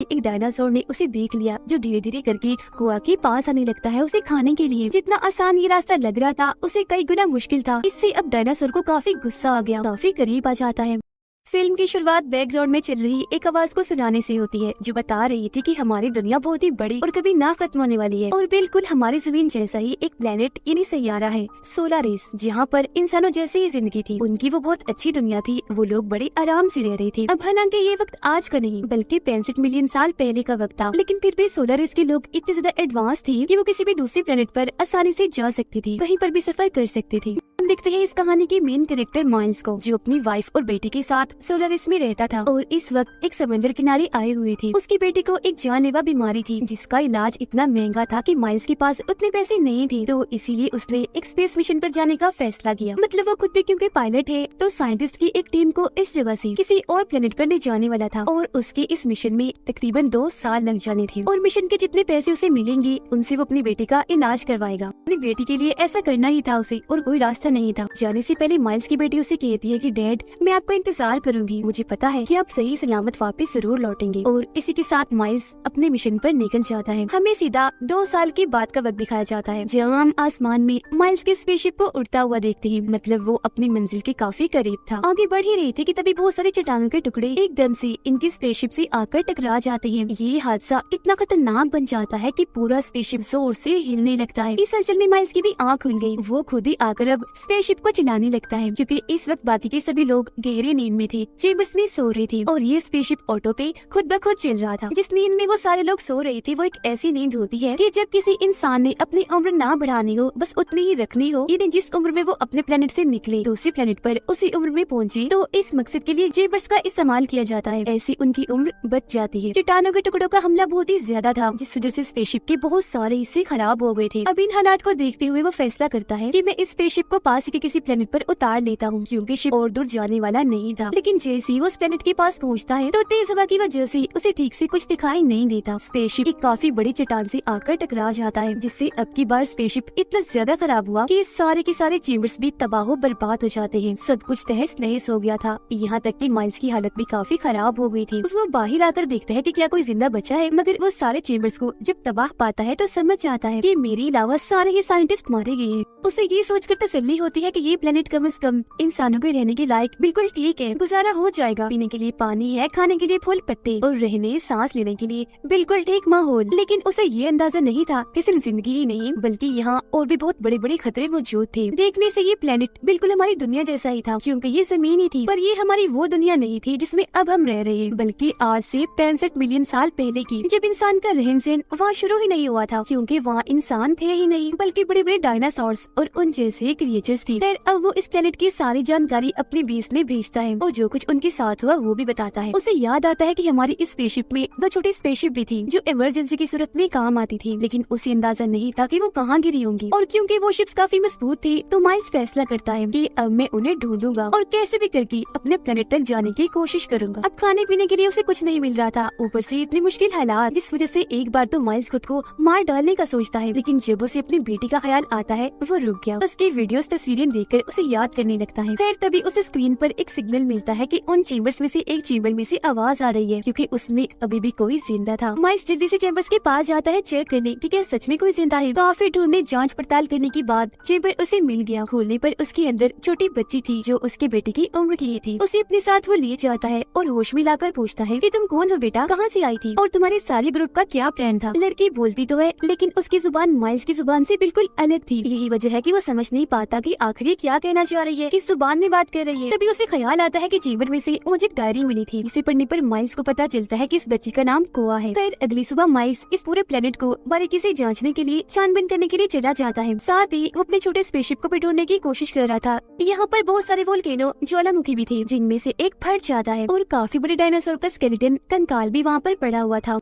एक डायनासोर ने उसे देख लिया जो धीरे धीरे करके कुआ के पास आने लगता है उसे खाने के लिए। जितना आसान ये रास्ता लग रहा था उसे कई गुना मुश्किल था। इससे अब डायनासोर को काफी गुस्सा आ गया, काफी करीब आ जाता है। फिल्म की शुरुआत बैकग्राउंड में चल रही एक आवाज को सुनाने से होती है जो बता रही थी कि हमारी दुनिया बहुत ही बड़ी और कभी ना खत्म होने वाली है और बिल्कुल हमारी जमीन जैसा ही एक प्लेनेट यानी सैयारा है सोलारिस, जहाँ पर इंसानों जैसी ही जिंदगी थी। उनकी वो बहुत अच्छी दुनिया थी, वो लोग बड़े आराम से रह रहे थे। अब हालांकि ये वक्त आज का नहीं बल्कि 65 मिलियन साल पहले का वक्त था, लेकिन फिर भी सोलारिस के लोग इतने ज्यादा एडवांस थे कि वो किसी भी दूसरी प्लेनेट पर आसानी से जा सकती थी, कहीं पर भी सफर कर सकती थी। हम देखते हैं इस कहानी के मेन कैरेक्टर माइल्स को, जो अपनी वाइफ और बेटी के साथ सोलारिस में रहता था और इस वक्त एक समंदर किनारे आए हुए थे। उसकी बेटी को एक जानलेवा बीमारी थी जिसका इलाज इतना महंगा था कि माइल्स के पास उतने पैसे नहीं थे, तो इसीलिए उसने एक स्पेस मिशन पर जाने का फैसला किया। मतलब वो खुद भी क्योंकि पायलट है तो साइंटिस्ट की एक टीम को इस जगह से किसी और प्लेनेट पर ले जाने वाला था और उसके इस मिशन में तकरीबन 2 साल लग जाने थे और मिशन के जितने पैसे उसे मिलेंगे उनसे वो अपनी बेटी का इलाज करवाएगा। अपनी बेटी के लिए ऐसा करना ही था उसे और कोई रास्ता नहीं था। जाने से पहले माइल्स की बेटी उसे कहती है कि डैड, मैं आपका इंतजार करूंगी, मुझे पता है कि आप सही सलामत वापस जरूर लौटेंगे। और इसी के साथ माइल्स अपने मिशन पर निकल जाता है। हमें सीधा 2 साल के बाद का वक्त दिखाया जाता है जहाँ हम आसमान में माइल्स के स्पेसशिप को उड़ता हुआ देखते हैं। मतलब वो अपनी मंजिल के काफी करीब था, आगे बढ़ ही रही थी कि तभी बहुत सारे चट्टानों के टुकड़े एकदम से इनकी स्पेसशिप से आकर टकरा जाते हैं। ये हादसा इतना खतरनाक बन जाता है कि पूरा स्पेसशिप जोर से हिलने लगता है। इस हलचल में माइल्स की भी आँख खुल गई। वो खुद ही आकर अब स्पेसशिप को चलाने लगता है क्योंकि इस वक्त बाकी के सभी लोग गहरी नींद में थे, चेम्बर्स में सो रहे थे और ये स्पेसशिप ऑटो पे खुद ब खुद चल रहा था। जिस नींद में वो सारे लोग सो रहे थे वो एक ऐसी नींद होती है कि जब किसी इंसान ने अपनी उम्र ना बढ़ानी हो, बस उतनी ही रखनी हो, यानी जिस उम्र में वो अपने प्लेनेट से निकले दूसरी प्लेनेट पर उसी उम्र में पहुंचे, तो इस मकसद के लिए चेम्बर्स का इस्तेमाल किया जाता है। ऐसी उनकी उम्र बच जाती है। चट्टानों के टुकड़ों का हमला बहुत ही ज्यादा था जिस वजह से स्पेसशिप के बहुत सारे हिस्से खराब हो गए थे। अब इन हालात को देखते हुए वो फैसला करता है कि मैं इस स्पेसशिप को पास के किसी प्लेनेट पर उतार लेता हूँ क्योंकि शिप और दूर जाने वाला नहीं था। लेकिन जैसे ही वो उस प्लेनेट के पास पहुँचता है तो तेज हवा की वजह से उसे ठीक से कुछ दिखाई नहीं देता। स्पेसशिप एक काफी बड़ी चट्टान से आकर टकरा जाता है जिससे अब की बार स्पेसशिप इतना ज्यादा खराब हुआ कि सारे के सारे चेम्बर्स भी तबाह बर्बाद हो जाते हैं। सब कुछ तहस नहस हो गया था, यहाँ तक कि माइल्स की हालत भी काफी खराब हो गई थी। वो बाहर आकर देखता है कि क्या कोई जिंदा बचा है, मगर वो सारे चेम्बर्स को जब तबाह पाता है तो समझ जाता है कि मेरे अलावा सारे ही साइंटिस्ट मारे गए हैं। उसे ये सोचकर तसल्ली होती है कि ये प्लेनेट कम से कम इंसानों के रहने के लायक बिल्कुल ठीक है, गुजारा हो जाएगा। पीने के लिए पानी है, खाने के लिए फूल पत्ते और रहने सांस लेने के लिए बिल्कुल ठीक माहौल। लेकिन उसे ये अंदाजा नहीं था कि सिर्फ जिंदगी ही नहीं बल्कि यहाँ और भी बहुत बड़े बड़े खतरे मौजूद थे। देखने से ये प्लेनेट बिल्कुल हमारी दुनिया जैसा ही था क्योंकि ये जमीन ही थी, पर ये हमारी वो दुनिया नहीं थी जिसमें अब हम रह रहे हैं, बल्कि आज से 65 मिलियन साल पहले की, जब इंसान का रहन सहन वहाँ शुरू ही नहीं हुआ था क्योंकि वहाँ इंसान थे ही नहीं बल्कि बड़े बड़े डायनासोर्स और उन जैसे क्रिएचर्स थे। फिर अब वो इस प्लेनेट की सारी जानकारी अपने बेस में भेजता है और जो कुछ उनके साथ हुआ वो भी बताता है। उसे याद आता है कि हमारी इस स्पेसशिप में 2 छोटी स्पेसशिप भी थी जो इमरजेंसी की सूरत में काम आती थी, लेकिन उसे अंदाजा नहीं था कि वो कहाँ गिरी होंगी। और क्योंकि वो शिप्स काफी मजबूत थी तो माइल्स फैसला करता है कि अब मैं उन्हें ढूंढूंगा और कैसे भी करके अपने प्लेनेट तक जाने की कोशिश करूंगा। अब खाने पीने के लिए उसे कुछ नहीं मिल रहा था, ऊपर से इतनी मुश्किल हालात, जिस वजह से एक बार तो माइल्स खुद को मार डालने का सोचता है, लेकिन जब उसे अपनी बेटी का ख्याल आता है वो रुक गया। उसकी वीडियोस तस्वीरें देखकर उसे याद करने लगता है। फिर तभी उसे स्क्रीन पर एक सिग्नल मिलता है कि उन चेम्बर्स में से एक चेम्बर में से आवाज आ रही है क्योंकि उसमें अभी भी कोई जिंदा था। माइल्स जल्दी से चेम्बर्स के पास जाता है चेक करने कि क्या सच में कोई जिंदा है। काफी ढूंढने जांच पड़ताल करने के बाद चेम्बर उसे मिल गया। खोलने पर उसके अंदर छोटी बच्ची थी जो उसके बेटे की उम्र की ही थी। उसे अपने साथ वो ले जाता है और होश में लाकर पूछता है कि तुम कौन हो बेटा, कहाँ से आई थी और तुम्हारे सारे ग्रुप का क्या प्लान था। लड़की बोलती तो है लेकिन उसकी जुबान माइल्स की जुबान से बिल्कुल अलग थी। यही वजह है कि वो समझ नहीं पाता कि आखिर क्या कहना चाह रही है, किस जुबान में बात कर रही है। तभी उसे ख्याल आता है कि चेम्बर में से मुझे एक डायरी मिली थी जिसे पढ़ने पर माइल्स को पता चलता है कि इस बच्ची का नाम कोआ है। फिर अगली सुबह माइल्स इस पूरे प्लेनेट को बारीकी से जांचने के लिए छानबीन करने के लिए चला जाता है। साथ ही वो अपने छोटे स्पेसशिप को भी ढूंढने की कोशिश कर रहा था। यहाँ पर बहुत सारे वोल्केनो ज्वालामुखी भी थे जिनमें से एक फट जाता है और काफी बड़े डायनासोर का स्केलेटन कंकाल भी वहाँ पर पड़ा हुआ था।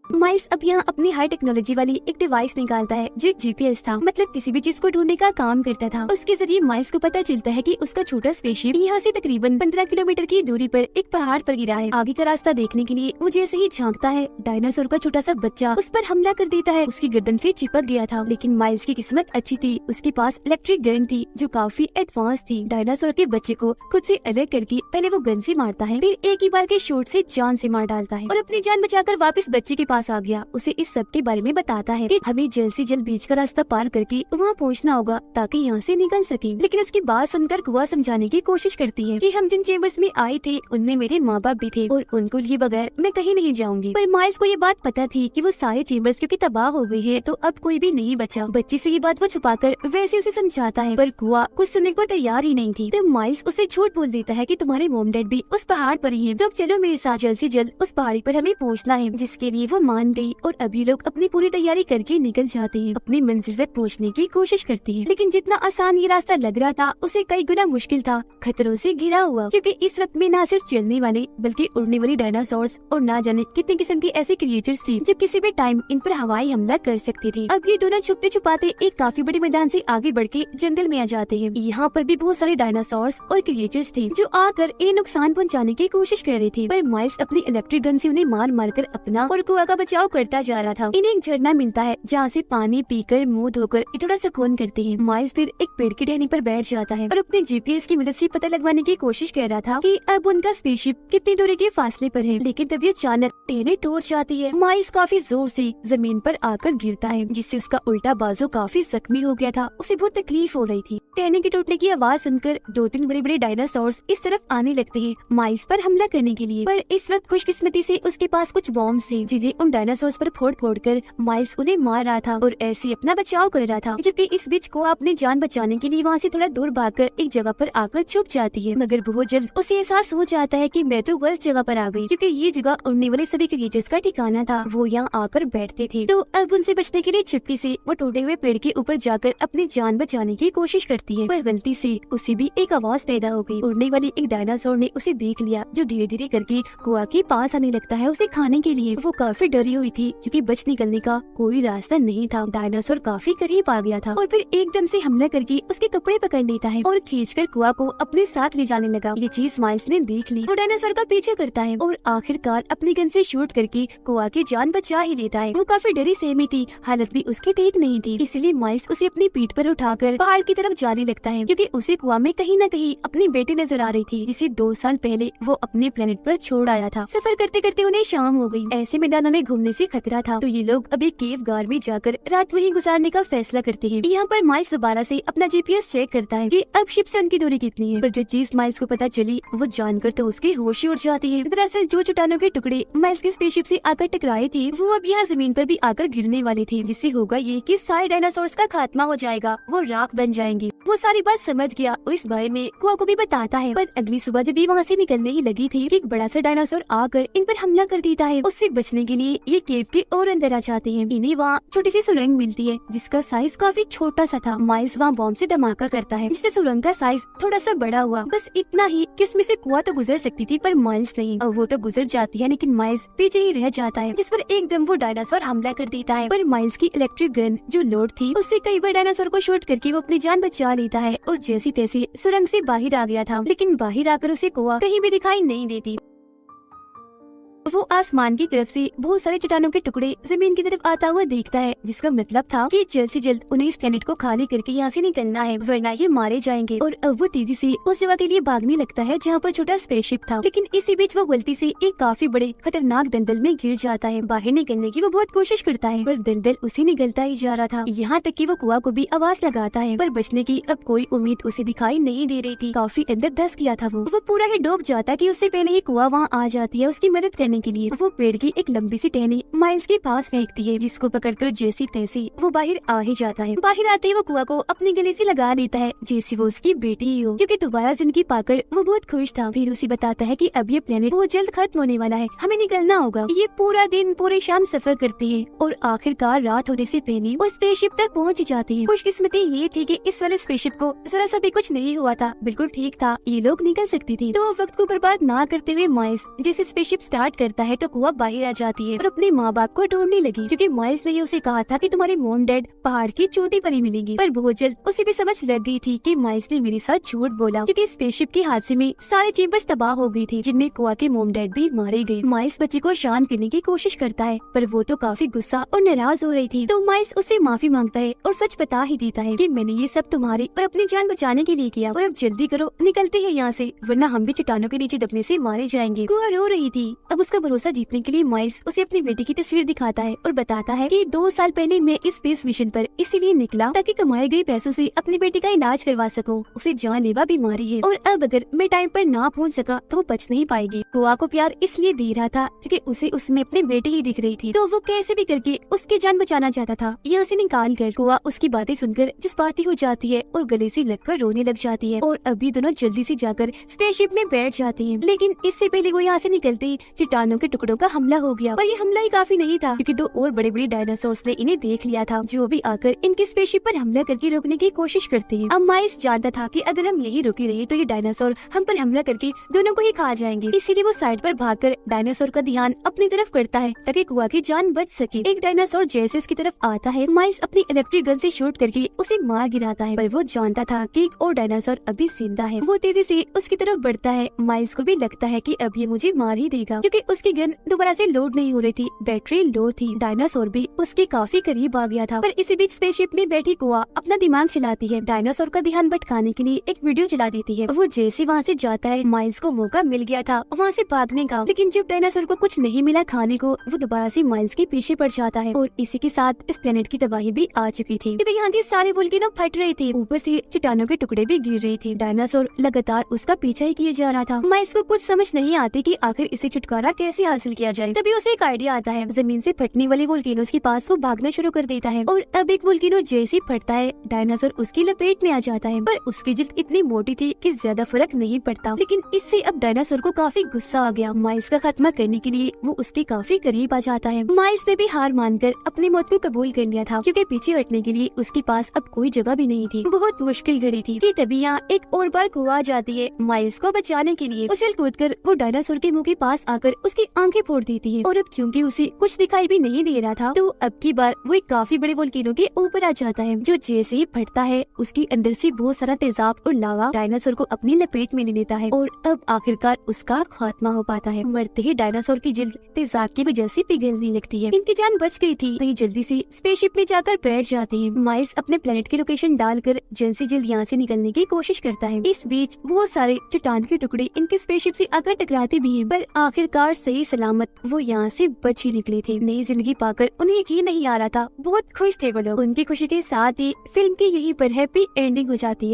माइल्स अब यहाँ अपनी हाई टेक्नोलॉजी वाली एक डिवाइस निकालता है जो एक जीपीएस था, मतलब किसी भी चीज को ढूंढने का काम करता था। उसके जरिए माइल्स को पता चलता है कि उसका छोटा स्पेसशिप यहाँ से तकरीबन 15 किलोमीटर की दूरी पर एक पहाड़ पर गिरा है। आगे का रास्ता देखने के लिए वो जैसे ही झांकता है, डायनासोर का छोटा सा बच्चा उस पर हमला कर देता है। उसकी गर्दन से चिपक गया था, लेकिन माइल्स की किस्मत अच्छी थी, उसके पास इलेक्ट्रिक गन थी जो काफी एडवांस थी। डायनासोर के बच्चे को खुद से अलग करके पहले वो गन से मारता है, फिर एक ही बार के शॉट से जान से मार डालता है और अपनी जान बचाकर वापस बच्चे के पास आ गया। उसे इस सब के बारे में बताता है कि हमें जल्द से जल्द बीच का रास्ता पार करके वहाँ पहुँचना होगा ताकि यहाँ से निकल सके। लेकिन उसकी बात सुनकर कुआ समझाने की कोशिश करती है कि हम जिन चेम्बर्स में आए थे उनमें मेरे माँ बाप भी थे और उनको लिए बगैर मैं कहीं नहीं जाऊंगी। पर माइल्स को ये बात पता थी कि वो सारे चेम्बर्स क्योंकि तबाह हो गई है तो अब कोई भी नहीं बचा। बच्चे से ये बात वो छुपाकर वैसे उसे समझाता है, पर कुआ कुछ सुनने को तैयार ही नहीं थी। तो माइल्स उसे झूठ बोल देता है कि तुम्हारे मॉम डैड भी उस पहाड़ पर ही है, तो अब चलो मेरे साथ, जल्द से जल्द उस पहाड़ी पर हमें पहुँचना है। जिसके लिए वो मान गई और अभी लोग अपनी पूरी तैयारी करके निकल जाते हैं, अपनी मंजिल तक पहुँचने की कोशिश करती है। लेकिन जितना आसान ये रास्ता लग रहा था उसे कई गुना मुश्किल था, खतरों से घिरा हुआ, क्योंकि इस वक्त में न सिर्फ चलने वाले बल्कि उड़ने वाली डायनासोर्स और ना जाने कितने किस्म की ऐसी क्रिएचर्स थी जो किसी भी टाइम इन पर हवाई हमला कर सकती थी। अब ये दोनों छुपते छुपाते एक काफी बड़े मैदान से आगे बढ़ के जंगल में आ जाते हैं। यहाँ पर भी बहुत सारे डायनासोर्स और क्रिएचर्स थे जो आकर इन्हें नुकसान पहुँचाने की कोशिश कर रहे थे, पर माइल्स अपनी इलेक्ट्रिक गन से उन्हें मार मार कर अपना और कुआ का बचाव करता जा रहा था। इन्हें एक झरना मिलता है जहाँ से पानी पीकर मुंह धोकर थोड़ा सुकून करते हैं। माइल्स फिर एक पेड़ की टहनी पर बैठ जाता है और अपने जीपीएस की मदद से पता लगवाने की कोशिश कर रहा था कि अब उनका स्पेसशिप कितनी दूरी के फासले पर है। लेकिन तभी अचानक टहनी टूट जाती है। माइल्स काफी जोर से जमीन पर आकर गिरता है, जिससे उसका उल्टा बाजू काफी जख्मी हो गया था। उसे बहुत तकलीफ हो रही थी। टहनी के टूटने की आवाज सुनकर 2-3 बड़े बड़े डायनासोर्स इस तरफ आने लगते हैं माइल्स पर हमला करने के लिए। पर इस वक्त खुशकिस्मती से उसके पास कुछ बॉम्ब्स थे जिन्हें उन डायनासोर्स पर फोड़ फोड़ कर माइल्स उन्हें मार रहा था और ऐसे अपना बचाव कर रहा था। जबकि इस बीच को अपनी जान बचाने के लिए वहाँ से थोड़ा दूर भागकर एक जगह पर आकर छुप जाती है, मगर बहुत जल्द उसे एहसास हो जाता है कि मैं तो गलत जगह पर आ गई, क्योंकि ये जगह उड़ने वाले सभी क्रिएचर्स का ठिकाना था। वो यहाँ आकर बैठते थे। तो अब उनसे बचने के लिए चुपके से वो टूटे हुए पेड़ के ऊपर जाकर अपनी जान बचाने की कोशिश करती है, पर गलती से उसे भी एक आवाज पैदा हो गई। उड़ने वाली एक डायनासोर ने उसे देख लिया जो धीरे धीरे करके कुआ के पास आने लगता है उसे खाने के लिए। वो काफी डरी हुई थी क्योंकि बच निकलने का कोई रास्ता नहीं था। डायनासोर काफी करीब आ गया था और फिर एकदम से हमला करके उसके कपड़े पकड़ लेता है और खींचकर कुआ को अपने साथ ले जाने लगा। ये चीज माइल्स ने देख ली। वो डायनासोर का पीछे करता है और आखिरकार अपनी गन से शूट करके कुआ की जान बचा ही लेता है। वो काफी डरी सहमी थी, हालत भी उसकी ठीक नहीं थी, इसलिए माइल्स उसे अपनी पीठ पर उठाकर पहाड़ की तरफ जाने लगता है, क्योंकि उसे कुआ में कहीं न कहीं अपनी बेटी नजर आ रही थी जिसे 2 साल पहले वो अपने प्लेनेट पर छोड़ आया था। सफर करते करते उन्हें शाम हो गई। ऐसे मैदानों में घूमने से खतरा था, तो ये लोग अभी केव गार में जाकर रात वहीं गुजारने का फैसला करते हैं। यहाँ पर माइल्स दोबारा से अपना जीपीएस चेक करता है कि अब शिप से उनकी दूरी कितनी है, पर जो चीज माइल्स को पता चली वो जानकर तो उसकी होश ही उड़ जाती है। दरअसल जो चट्टानों के टुकड़े माइल्स के स्पेसशिप से आकर टकराए थे वो अब यहाँ जमीन पर भी आकर गिरने वाले थे, जिससे होगा ये कि सारे डायनासोर्स का खात्मा हो जाएगा, वो राख बन जाएंगे। वो सारी बात समझ गया और इस बारे में कुआ को भी बताता है। पर अगली सुबह जब ये वहाँ से निकलने ही लगी थी कि एक बड़ा सा डायनासोर आकर इन पर हमला कर देता है। उससे बचने के लिए ये केव के और अंदर आ जाते हैं। इन्हें वहाँ छोटी सी सुरंग मिलती है जिसका साइज काफी छोटा सा था। माइल्स वहाँ बॉम्ब से धमाका करता है जिससे सुरंग का साइज थोड़ा सा बड़ा हुआ, बस इतना ही कि उसमें से कुआ तो गुजर सकती थी पर माइल्स नहीं। और वो तो गुजर जाती है लेकिन माइल्स पीछे ही रह जाता है, जिस पर एकदम वो डायनासोर हमला कर देता है। पर माइल्स की इलेक्ट्रिक गन जो लोड थी उससे कई बार डायनासोर को शूट करके वो अपनी जान बचा लेता है और जैसी तैसी सुरंग से बाहर आ गया था। लेकिन बाहर आकर उसे कुआ कहीं भी दिखाई नहीं देती। वो आसमान की तरफ से बहुत सारे चट्टानों के टुकड़े जमीन की तरफ आता हुआ देखता है, जिसका मतलब था कि जल्द से जल्द उन्हें इस प्लेनेट को खाली करके यहाँ से निकलना है, वरना ये मारे जाएंगे। और अब वो तेजी से उस जगह के लिए भागने लगता है जहाँ पर छोटा स्पेसशिप था। लेकिन इसी बीच वो गलती से एक काफी बड़े खतरनाक दलदल में गिर जाता है। बाहर निकलने की वो बहुत कोशिश करता है पर दलदल उसे निकलता ही जा रहा था। यहाँ तक कि वो कुआ को भी आवाज लगाता है पर बचने की अब कोई उम्मीद उसे दिखाई नहीं दे रही थी। काफी अंदर धंस गया था वो पूरा ही डूब जाता कि उससे पहले ही कुआ वहाँ आ जाती है उसकी मदद करने के लिए। वो पेड़ की एक लंबी सी टहनी माइल्स के पास फेंकती है, जिसको पकड़कर जैसी तैसी वो बाहर आ ही जाता है। बाहर आते ही वो कुआ को अपने गले से लगा लेता है जैसे वो उसकी बेटी ही हो, क्योंकि दोबारा जिंदगी पाकर वो बहुत खुश था। फिर उसे बताता है कि अब ये प्लेनेट बहुत जल्द खत्म होने वाला है, हमें निकलना होगा। ये पूरा दिन पूरी शाम सफर करते हैं और आखिरकार रात होने से पहले वो स्पेसशिप तक पहुँच जाते हैं। खुशकिस्मती ये थी कि इस वाले स्पेसशिप को जरा सा भी कुछ नहीं हुआ था, बिल्कुल ठीक था, ये लोग निकल सकते थे। तो वक्त को बर्बाद ना करते हुए माइल्स जैसे स्पेसशिप स्टार्ट करता है तो कुआ बाहर आ जाती है और अपने माँ बाप को ढूंढने लगी, क्योंकि माइल्स ने उसे कहा था कि तुम्हारे मॉम डैड पहाड़ की चोटी पर ही मिलेंगी। पर बहुत जल्द उसे भी समझ लग गई थी कि माइल्स ने मेरे साथ झूठ बोला, क्योंकि स्पेसशिप के हादसे में सारे चेम्बर्स तबाह हो गई थी, जिनमें कुआ के मॉम डैड भी मारे गए। माइल्स बच्चे को शांत करने की कोशिश करता है, पर वो तो काफी गुस्सा और नाराज हो रही थी। तो माइल्स उससे माफी मांगता है और सच बता ही देता है कि मैंने ये सब तुम्हारी और अपनी जान बचाने के लिए किया, और अब जल्दी करो, निकलते हैं यहाँ से, वरना हम भी चट्टानों के नीचे दबने से मारे जाएंगे। कुआ रो रही थी। अब उसका भरोसा जीतने के लिए माइल्स उसे अपनी बेटी की तस्वीर दिखाता है और बताता है कि 2 साल पहले मैं इस स्पेस मिशन पर इसीलिए निकला ताकि कमाए गए पैसों से अपनी बेटी का इलाज करवा सकूं। उसे जानलेवा बीमारी है और अब अगर मैं टाइम पर ना पहुंच सका तो वो बच नहीं पाएगी। कुआ को प्यार इसलिए दे रहा था क्योंकि उसे उसमें अपनी बेटी ही दिख रही थी, तो वो कैसे भी करके उसकी जान बचाना चाहता था। यहाँ से निकाल कर कुआ उसकी बातें सुनकर जज्बाती हो जाती है और गले से लगकर रोने लग जाती है, और अभी दोनों जल्दी से जाकर स्पेसशिप में बैठ जाती हैं। लेकिन इससे पहले वो यहाँ से निकलते ही चट्टानों के टुकड़ों का हमला हो गया, और ये हमला ही काफी नहीं था क्योंकि 2 और बड़े-बड़े डायनासोर्स ने इन्हें देख लिया था, जो भी आकर इनके स्पेसशिप पर हमला करके रोकने की कोशिश करते हैं। अब माइल्स जानता था कि अगर हम यही रुके रहे तो ये डायनासोर हम पर हमला करके दोनों को ही खा जाएंगे, इसीलिए वो साइड पर भागकर डायनासोर का ध्यान अपनी तरफ करता है ताकि कुआ की जान बच सके। एक डायनासोर जैसे उसकी तरफ आता है, माइल्स अपनी इलेक्ट्रिक गन से शूट करके उसे मार गिराता है, पर वो जानता था कि एक और डायनासोर अभी जिंदा है। वो तेजी से उसकी तरफ बढ़ता है। माइल्स को भी लगता है कि अब ये मुझे मार ही देगा, क्योंकि उसकी गन दोबारा से लोड नहीं हो रही थी, बैटरी लो थी। डायनासोर भी उसके काफी करीब आ गया था, पर इसी बीच स्पेसशिप में बैठी कुआ अपना दिमाग चलाती है। डायनासोर का ध्यान भटकाने के लिए एक वीडियो चला देती है। वो जैसे वहाँ से जाता है, माइल्स को मौका मिल गया था वहाँ से भागने का, लेकिन जब डायनासोर को कुछ नहीं मिला खाने को, वो दोबारा से माइल्स के पीछे पड़ जाता है, और इसी के साथ इस प्लेनेट की तबाही भी आ चुकी थी, क्योंकि यहाँ के सारे वोल्केनो फट रहे थे, ऊपर से चट्टानों के टुकड़े भी गिर रहे थे। डायनासोर लगातार उसका पीछा ही किए जा रहा था। माइल्स को कुछ समझ नहीं आती कि आखिर इसे छुटकारा कैसे हासिल किया जाए। तभी उसे एक आइडिया आता है। जमीन से फटने वाले वोल्केनोस के पास वो भागना शुरू कर देता है, और अब एक वोल्केनो जैसे फटता है, डायनासोर उसकी लपेट में आ जाता है, पर उसकी जिल्द इतनी मोटी थी कि ज्यादा फर्क नहीं पड़ता। लेकिन इससे अब डायनासोर को काफी गुस्सा आ गया। माइल्स का खात्मा करने के लिए वो उसके काफी करीब आ जाता है। माइल्स ने भी हार मानकर अपनी मौत को कबूल कर लिया था, क्योंकि पीछे हटने के लिए उसके पास अब कोई जगह भी नहीं थी। बहुत मुश्किल घड़ी थी कि तभी यहाँ एक और बार कुआ आ जाती है। माइल्स को बचाने के लिए उछल कूद कर वो डायनासोर के मुंह के पास आकर उसकी आंखें फोड़ देती है, और अब क्योंकि उसे कुछ दिखाई भी नहीं दे रहा था, तो अब की बार वो एक काफी बड़े वोल्केनो के ऊपर आ जाता है, जो जैसे ही फटता है उसके अंदर से बहुत सारा तेजाब और लावा डायनासोर को अपनी लपेट में ले लेता है, और अब आखिरकार उसका खात्मा हो पाता है। मरते ही डायनासोर की जिल्द तेजाब की वजह से पिघलने लगती है। इनकी जान बच गई थी, तो ये जल्दी से स्पेसशिप में जाकर बैठ जाते हैं। माइल्स अपने प्लेनेट की लोकेशन डालकर जल्द से जल्द यहाँ से निकलने की कोशिश करता है। इस बीच बहुत सारे चट्टान के टुकड़े इनके स्पेसशिप से आकर टकराते भी हैं, पर आखिरकार सही सलामत वो यहाँ से बच ही निकले थे। नई जिंदगी पाकर उन्हें यकीन नहीं आ रहा था। बहुत खुश थे वो लोग। उनकी खुशी के साथ ही फिल्म की यहीं पर हैप्पी एंडिंग हो जाती है।